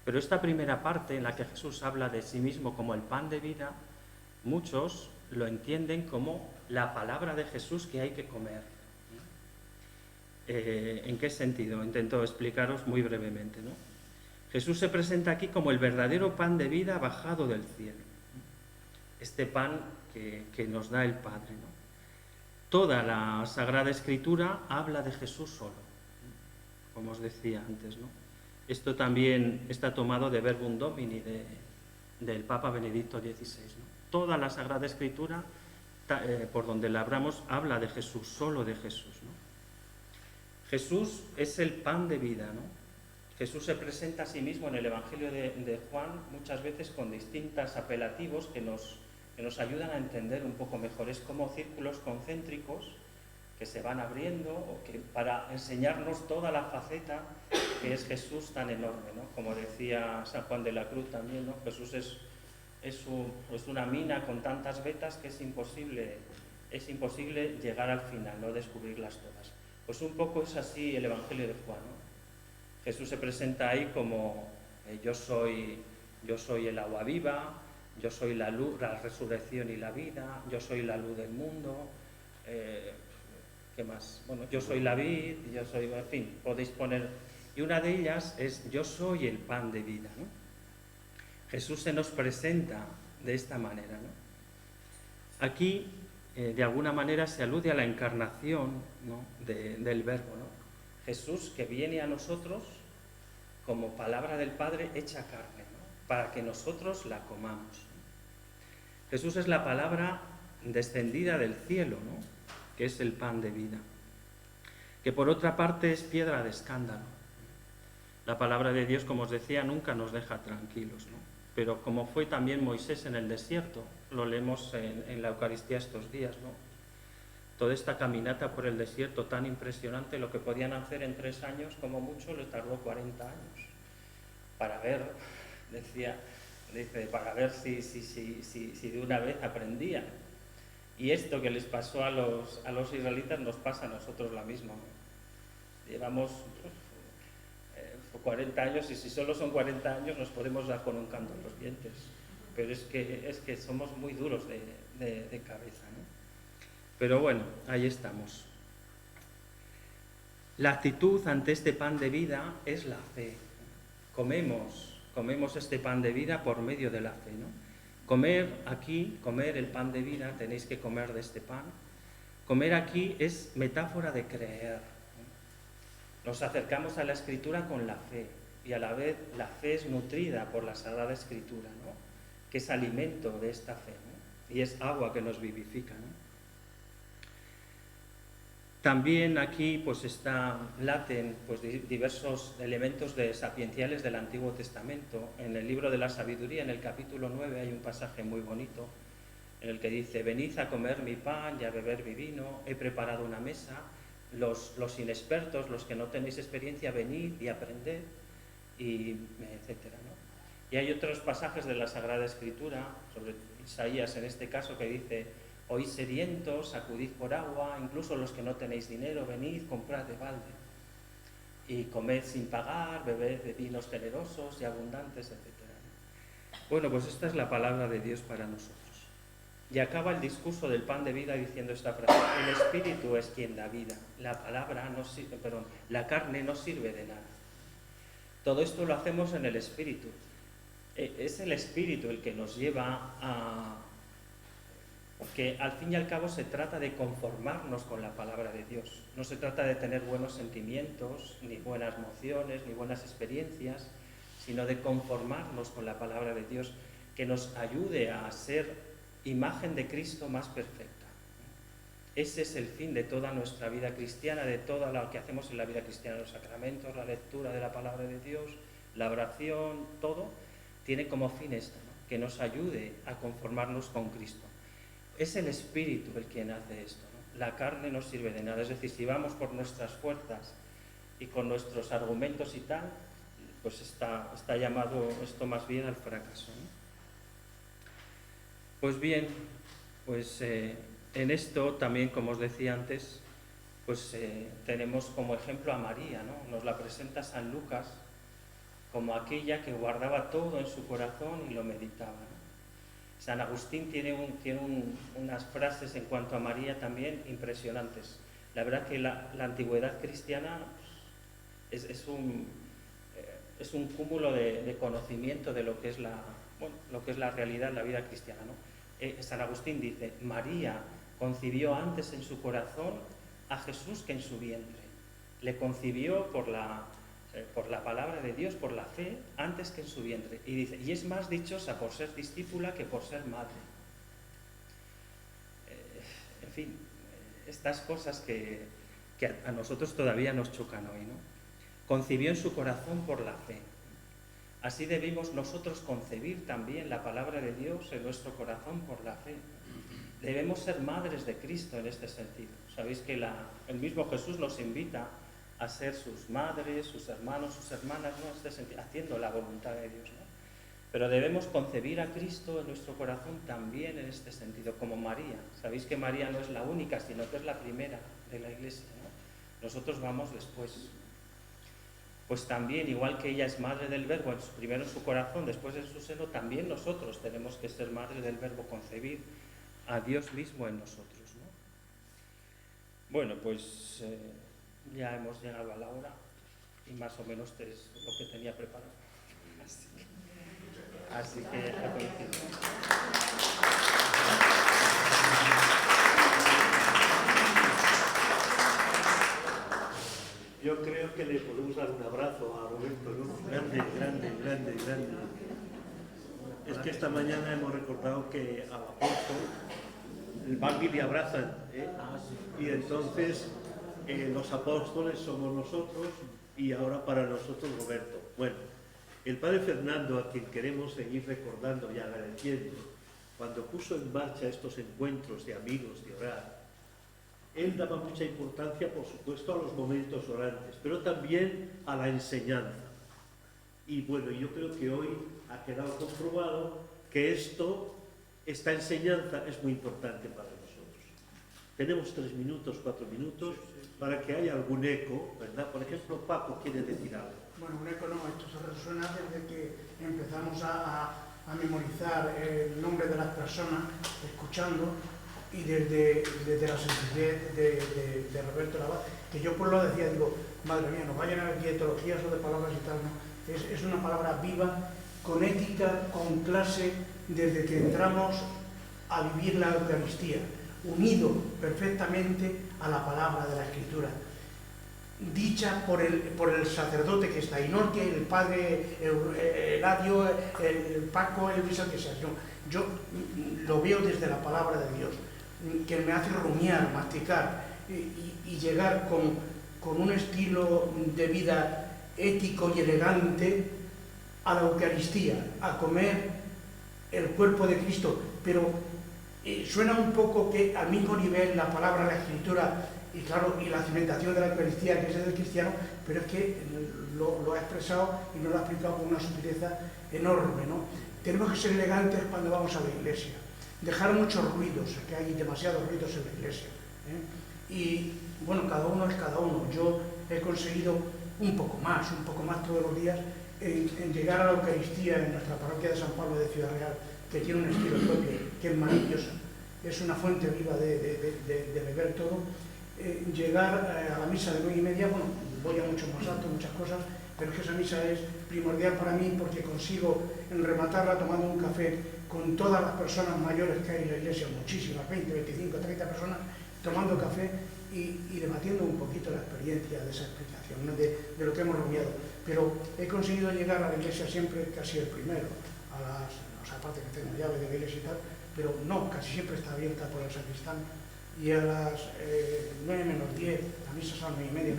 Pero esta primera parte en la que Jesús habla de sí mismo como el pan de vida, muchos lo entienden como la palabra de Jesús que hay que comer. ¿En qué sentido? Intento explicaros muy brevemente, ¿no? Jesús se presenta aquí como el verdadero pan de vida bajado del cielo. Este pan que nos da el Padre, ¿no? Toda la Sagrada Escritura habla de Jesús solo, ¿no? Como os decía antes, ¿no? Esto también está tomado de Verbum Domini del Papa Benedicto XVI, ¿no? Toda la Sagrada Escritura, por donde la abramos, habla de Jesús, solo de Jesús, ¿no? Jesús es el pan de vida, ¿no? Jesús se presenta a sí mismo en el Evangelio de Juan muchas veces con distintos apelativos que nos ayudan a entender un poco mejor. Es como círculos concéntricos que se van abriendo o que para enseñarnos toda la faceta que es Jesús tan enorme, ¿no? Como decía San Juan de la Cruz también, ¿no? Jesús es una mina con tantas vetas que es imposible llegar al final, no descubrirlas todas. Pues un poco es así el Evangelio de Juan, ¿no? Jesús se presenta ahí como yo soy el agua viva, yo soy la luz, la resurrección y la vida, yo soy la luz del mundo, ¿qué más? Bueno, yo soy la vid, yo soy, en fin, podéis poner. Y una de ellas es yo soy el pan de vida, ¿no? Jesús se nos presenta de esta manera, ¿no? Aquí, de alguna manera, se alude a la encarnación, ¿no? del Verbo, ¿no? Jesús que viene a nosotros como palabra del Padre hecha carne, ¿no? Para que nosotros la comamos. Jesús es la palabra descendida del cielo, ¿no? Que es el pan de vida, que por otra parte es piedra de escándalo. La palabra de Dios, como os decía, nunca nos deja tranquilos, ¿no? Pero como fue también Moisés en el desierto, lo leemos en la Eucaristía estos días, ¿no? Toda esta caminata por el desierto tan impresionante, lo que podían hacer en 3 años, como mucho, les tardó 40 años. Para ver, para ver si de una vez aprendían. Y esto que les pasó a los israelitas nos pasa a nosotros la misma, ¿no? Llevamos 40 años y si solo son 40 años nos podemos dar con un canto en los dientes. Pero es que somos muy duros de cabeza, ¿no? Pero bueno, ahí estamos. La actitud ante este pan de vida es la fe. Comemos este pan de vida por medio de la fe, ¿no? Comer el pan de vida, tenéis que comer de este pan. Comer aquí es metáfora de creer. Nos acercamos a la Escritura con la fe y a la vez la fe es nutrida por la Sagrada Escritura, ¿no? Que es alimento de esta fe, ¿no? Y es agua que nos vivifica, ¿no? También aquí pues laten pues, diversos elementos sapienciales del Antiguo Testamento. En el libro de la Sabiduría, en el capítulo 9, hay un pasaje muy bonito en el que dice: venid a comer mi pan y a beber mi vino, he preparado una mesa, los inexpertos, los que no tenéis experiencia, venid y aprended, y etcétera, ¿no? Y hay otros pasajes de la Sagrada Escritura, sobre Isaías en este caso, que dice: oíd sedientos, acudid por agua, incluso los que no tenéis dinero, venid, comprad de balde, y comed sin pagar, bebed de vinos generosos y abundantes, etcétera. Bueno, pues esta es la palabra de Dios para nosotros. Y acaba el discurso del pan de vida diciendo esta frase: el Espíritu es quien da vida, la carne no sirve de nada. Todo esto lo hacemos en el Espíritu. Es el Espíritu el que nos lleva a... Porque al fin y al cabo se trata de conformarnos con la palabra de Dios. No se trata de tener buenos sentimientos, ni buenas emociones, ni buenas experiencias, sino de conformarnos con la palabra de Dios, que nos ayude a ser imagen de Cristo más perfecta. Ese es el fin de toda nuestra vida cristiana, de todo lo que hacemos en la vida cristiana, los sacramentos, la lectura de la palabra de Dios, la oración, todo tiene como fin esto, ¿no? Que nos ayude a conformarnos con Cristo. Es el Espíritu el quien hace esto, ¿no? La carne no sirve de nada. Es decir, si vamos por nuestras fuerzas y con nuestros argumentos y tal, pues está llamado esto más bien al fracaso, ¿no? Pues bien, pues en esto también, como os decía antes, pues tenemos como ejemplo a María, ¿no? Nos la presenta San Lucas como aquella que guardaba todo en su corazón y lo meditaba, ¿no? San Agustín tiene unas frases en cuanto a María también impresionantes. La verdad que la antigüedad cristiana es un cúmulo de conocimiento de lo que es la realidad, la vida cristiana, ¿no? San Agustín dice: María concibió antes en su corazón a Jesús que en su vientre. Le concibió por la palabra de Dios, por la fe, antes que en su vientre. Y dice: y es más dichosa por ser discípula que por ser madre. En fin, estas cosas que a nosotros todavía nos chocan hoy, ¿no? Concibió en su corazón por la fe. Así debemos nosotros concebir también la palabra de Dios en nuestro corazón por la fe. Debemos ser madres de Cristo en este sentido. Sabéis que el mismo Jesús nos invita a ser sus madres, sus hermanos, sus hermanas, ¿no? Haciendo la voluntad de Dios, ¿no? Pero debemos concebir a Cristo en nuestro corazón también en este sentido, como María. Sabéis que María no es la única, sino que es la primera de la Iglesia, ¿no? Nosotros vamos después. Pues también, igual que ella es madre del Verbo, primero en su corazón, después en su seno, también nosotros tenemos que ser madre del Verbo, concebir a Dios mismo en nosotros, ¿no? Bueno, pues ya hemos llegado a la hora y más o menos es lo que tenía preparado. Así que a coincidir. Yo creo que le podemos dar un abrazo a Roberto, ¿no? Grande, grande, grande, grande. Es que esta mañana hemos recordado que al apóstol el Bambi le abrazan, ¿eh? Y entonces los apóstoles somos nosotros y ahora para nosotros Roberto. Bueno, el padre Fernando, a quien queremos seguir recordando y agradeciendo, cuando puso en marcha estos encuentros de amigos de orar, él daba mucha importancia, por supuesto, a los momentos orantes, pero también a la enseñanza. Y bueno, yo creo que hoy ha quedado comprobado que esta enseñanza es muy importante para nosotros. Tenemos 3 minutos, 4 minutos, para que haya algún eco, ¿verdad? Por ejemplo, Paco quiere decir algo. Bueno, un eco no, esto se resuena desde que empezamos a memorizar el nombre de las personas, escuchando, y desde la sencillez de Roberto Laval, que yo pues lo decía, digo, madre mía, nos vayan a ver etologías o de palabras y tal, ¿no? Es una palabra viva, con ética, con clase, desde que entramos a vivir la Eucaristía, unido perfectamente a la palabra de la Escritura, dicha por el sacerdote que está ahí, no que el padre Eladio, el Paco, el Luis, el que sea. Yo lo veo desde la palabra de Dios, que me hace rumiar, masticar y llegar con un estilo de vida ético y elegante a la Eucaristía, a comer el cuerpo de Cristo, pero suena un poco que al mismo nivel la palabra, la Escritura y claro, y la cimentación de la Eucaristía, que es del cristiano, pero es que lo ha expresado y nos lo ha explicado con una sutileza enorme, ¿no? Tenemos que ser elegantes cuando vamos a la iglesia, dejar muchos ruidos, que hay demasiados ruidos en la iglesia, ¿eh? Y bueno, cada uno es cada uno. Yo he conseguido un poco más todos los días en llegar a la Eucaristía en nuestra parroquia de San Pablo de Ciudad Real, que tiene un estilo propio, que es maravillosa, es una fuente viva de beber todo. Llegar a la misa de 9:30, bueno, voy a muchos más altos, muchas cosas, pero es que esa misa es primordial para mí porque consigo rematarla tomando un café con todas las personas mayores que hay en la iglesia, muchísimas, 20, 25, 30 personas, tomando café y debatiendo un poquito la experiencia de esa explicación, ¿no? de lo que hemos rumiado. Pero he conseguido llegar a la iglesia siempre casi el primero, aparte que tengo llave de la iglesia y tal, pero no, casi siempre está abierta por el sacristán. Y a las 9:10, la misa son 9:30,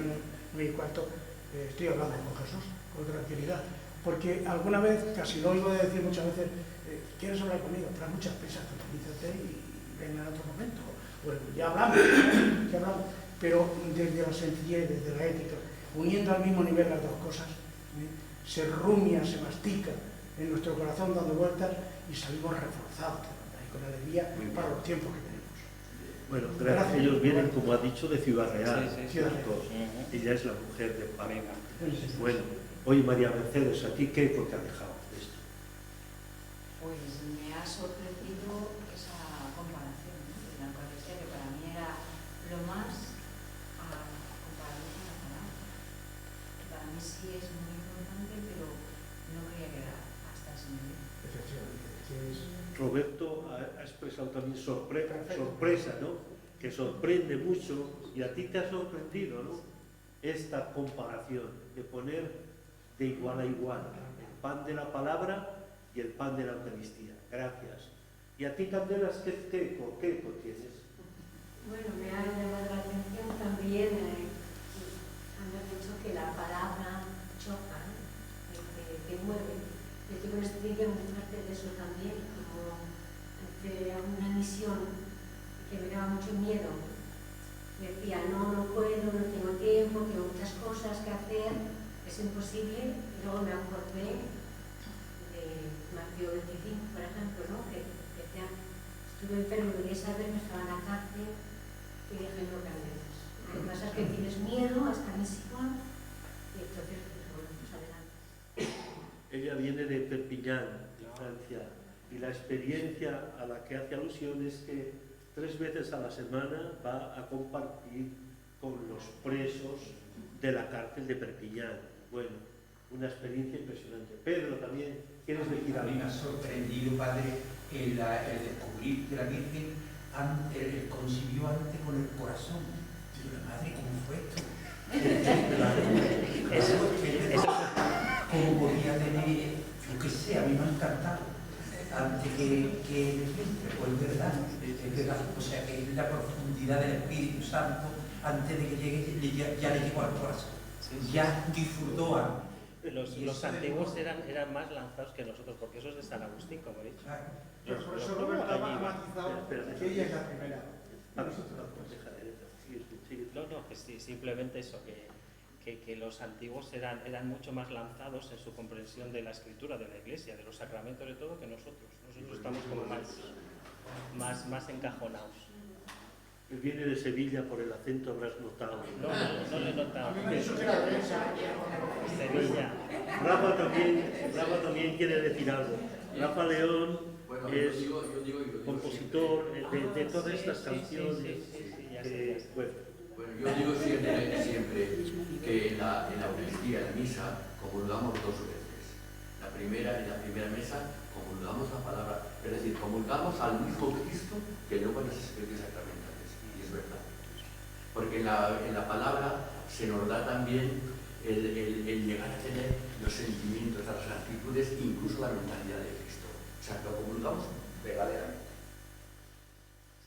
9:15, estoy hablando con Jesús, con tranquilidad. Porque alguna vez, casi lo oigo decir muchas veces, ¿quieres hablar conmigo? Pero hay muchas prisas, tranquilízate y ven en otro momento. Bueno, ya hablamos, pero desde la sencillez, desde la ética, uniendo al mismo nivel las dos cosas, se rumia, se mastica en nuestro corazón dando vueltas y salimos reforzados, y con alegría para los tiempos que tenemos. Bueno, gracias. Ellos vienen, como ha dicho, de Ciudad Real. Sí. Ella es la mujer de Pablo. Bueno, oye María Mercedes, ¿a ti qué eco te ha dejado esto? Pues me ha sorprendido esa comparación, ¿no? De la Eucaristía, que para mí era lo más comparado con la palabra. Para mí sí es muy importante, pero no creía que era hasta ese nivel. Efectivamente, Roberto ha expresado también sorpresa, ¿no? Que sorprende mucho y a ti te ha sorprendido, ¿no? Esta comparación de poner de igual a igual el pan de la palabra y el pan de la Eucaristía. Gracias. ¿Y a ti, Candelas, qué eco tienes? Bueno, me ha llamado la atención también, han dicho que la palabra choca, ¿no? que mueve. Yo tengo una experiencia muy fuerte de eso también, como de una misión que me daba mucho miedo, decía, no puedo, no tengo tiempo, tengo muchas cosas que hacer, es imposible. Y luego me acordé de Mateo 25, por ejemplo, ¿no? Que decía, estuve enfermo, quería saber, me estaba en la cárcel y dije, no cambies. Lo que pasa es que tienes miedo, hasta es igual, y entonces, pues bueno, pues adelante. Ella viene de Perpiñán, de Francia, y la experiencia a la que hace alusión es que 3 veces a la semana va a compartir con los presos de la cárcel de Perpiñán. Bueno, una experiencia impresionante. Pedro, también, ¿quieres decir A algo? mí me ha sorprendido, padre, el descubrir que la Virgen concibió antes con el corazón. Digo, la madre, ¿cómo fue esto? ¿Cómo podía tener, yo qué sé, a mí me ha encantado, antes que el vientre? Pues es verdad, o sea que es la profundidad del Espíritu Santo, antes de que llegue, ya le llegó al corazón, ya disfrutó a... Los antiguos eran más lanzados que nosotros, porque eso es de San Agustín, como he dicho. Pero por eso Roberto ha matizado que ella es la primera. No, que sí, simplemente eso, que los antiguos eran mucho más lanzados en su comprensión de la escritura, de la iglesia, de los sacramentos, de todo, que nosotros. Nosotros estamos como más encajonados. Él viene de Sevilla, por el acento habrás notado. No le he notado. A mí me ha dicho que era de Sevilla. Rafa también quiere decir algo. Rafa León es compositor de todas estas canciones. Ya sé. Bueno, yo digo siempre que en la Eucaristía, en la misa, comulgamos 2 veces. En la primera mesa comulgamos la palabra, es decir, comulgamos al mismo Cristo que luego en las experiencias sacramentales. Y es verdad. Porque en la palabra se nos da también el llegar a tener los sentimientos, las actitudes, incluso la mentalidad de Cristo. O sea, lo comulgamos verdaderamente.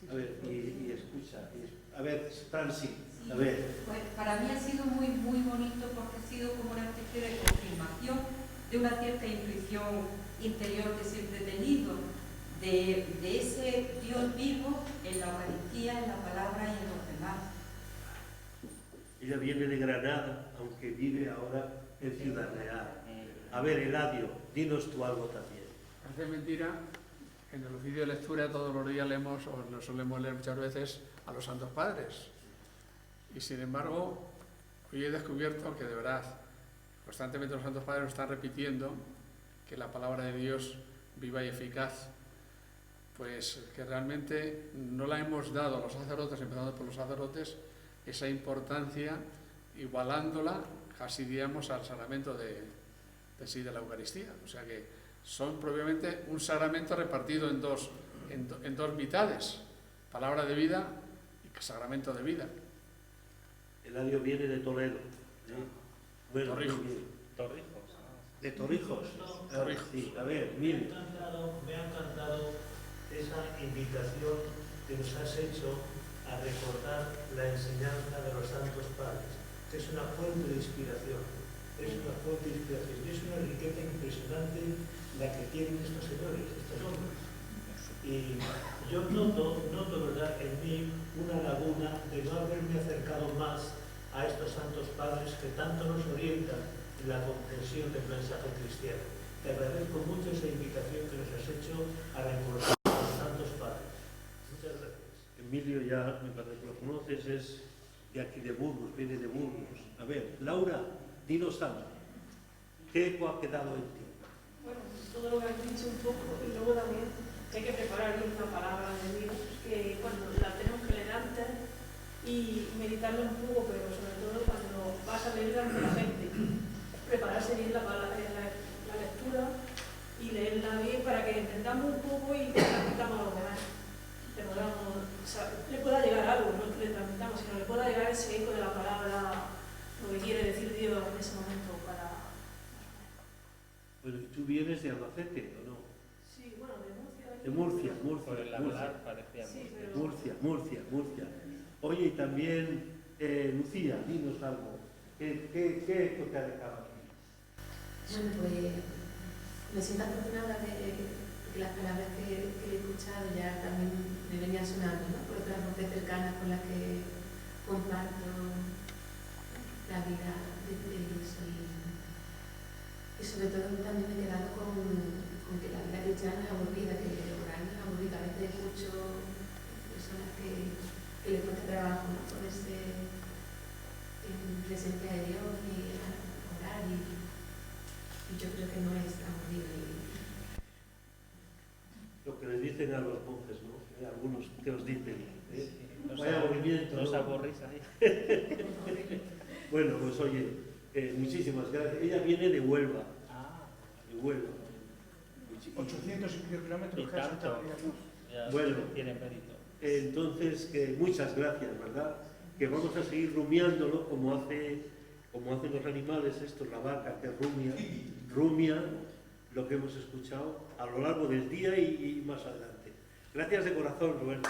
A ver, y escucha. A ver, Franci, a ver. Pues para mí ha sido muy bonito porque ha sido como una especie de confirmación de una cierta intuición interior que siempre he tenido, de ese Dios vivo en la Eucaristía, en la palabra y en los demás. Ella viene de Granada, aunque vive ahora en Ciudad Real. A ver, Eladio, dinos tú algo también. Parece mentira, en el oficio de lectura todos los días leemos, o nos solemos leer muchas veces, a los Santos Padres. Y sin embargo, hoy he descubierto que de verdad, constantemente los Santos Padres nos están repitiendo que la palabra de Dios viva y eficaz, pues que realmente no la hemos dado a los sacerdotes, empezando por los sacerdotes, esa importancia, igualándola casi diríamos al sacramento de la Eucaristía. O sea que son propiamente un sacramento repartido en dos mitades, palabra de vida y sacramento de vida. Eladio viene de Toledo. Bueno, Torrijos. De Torrijos. Torrijos. Sí, a ver, mire. Me ha encantado esa invitación que nos has hecho a recordar la enseñanza de los Santos Padres, que es una fuente de inspiración. Es una fuente de inspiración y es una riqueza impresionante la que tienen estos señores, estos hombres. Y yo noto ¿verdad?, en mí una laguna de no haberme acercado más a estos Santos Padres que tanto nos orientan en la comprensión del mensaje cristiano. Te agradezco mucho esa invitación que nos has hecho a recordar a los Santos Padres. Muchas gracias. Emilio ya me parece que lo conoces, es de aquí de Burgos, viene de Burgos. A ver, Laura, dinos algo. ¿Qué eco ha quedado en ti? Bueno, todo lo que has dicho un poco, y luego también hay que preparar bien la palabra de Dios, que cuando la tenemos que leer antes y meditarla un poco, pero sobre todo cuando vas a leer ante la gente, prepararse bien la lectura y leerla bien para que entendamos un poco y transmitamos a los demás. Le pueda llegar algo, no que le transmitamos, sino le pueda llegar ese eco de la palabra, lo que quiere decir Dios en ese momento para... Bueno, ¿tú vienes de Albacete o no? Sí, bueno, de Murcia. De Murcia. Por el hablar parecía Sí, Murcia. Murcia. Oye, y también, Lucía, dinos algo. ¿Qué eco te ha dejado aquí? Bueno, pues me siento afortunada de que las palabras que he escuchado ya también me venían sonando, ¿no?, por otras voces cercanas con las que comparto la vida de ellos y sobre todo también me he quedado con que la vida cristiana es aburrida, que el orar es aburrida. A veces escucho personas que le cuesta trabajo, ¿no? Ponerse en presencia de Dios y orar y yo creo que no es aburrido. Lo que les dicen a los monjes, ¿no? Algunos que os dicen, Vaya aburrimiento. Nos aburrís ahí. Bueno, pues oye, muchísimas gracias. Ella viene de Huelva. De Huelva. 800 y pico kilómetros Y casi tanto. todavía, ¿no? Ya Bueno. tiene mérito. Entonces, que muchas gracias, ¿verdad? Que vamos a seguir rumiándolo como hacen los animales estos, la vaca que rumia lo que hemos escuchado a lo largo del día y más adelante. Gracias de corazón, Roberto.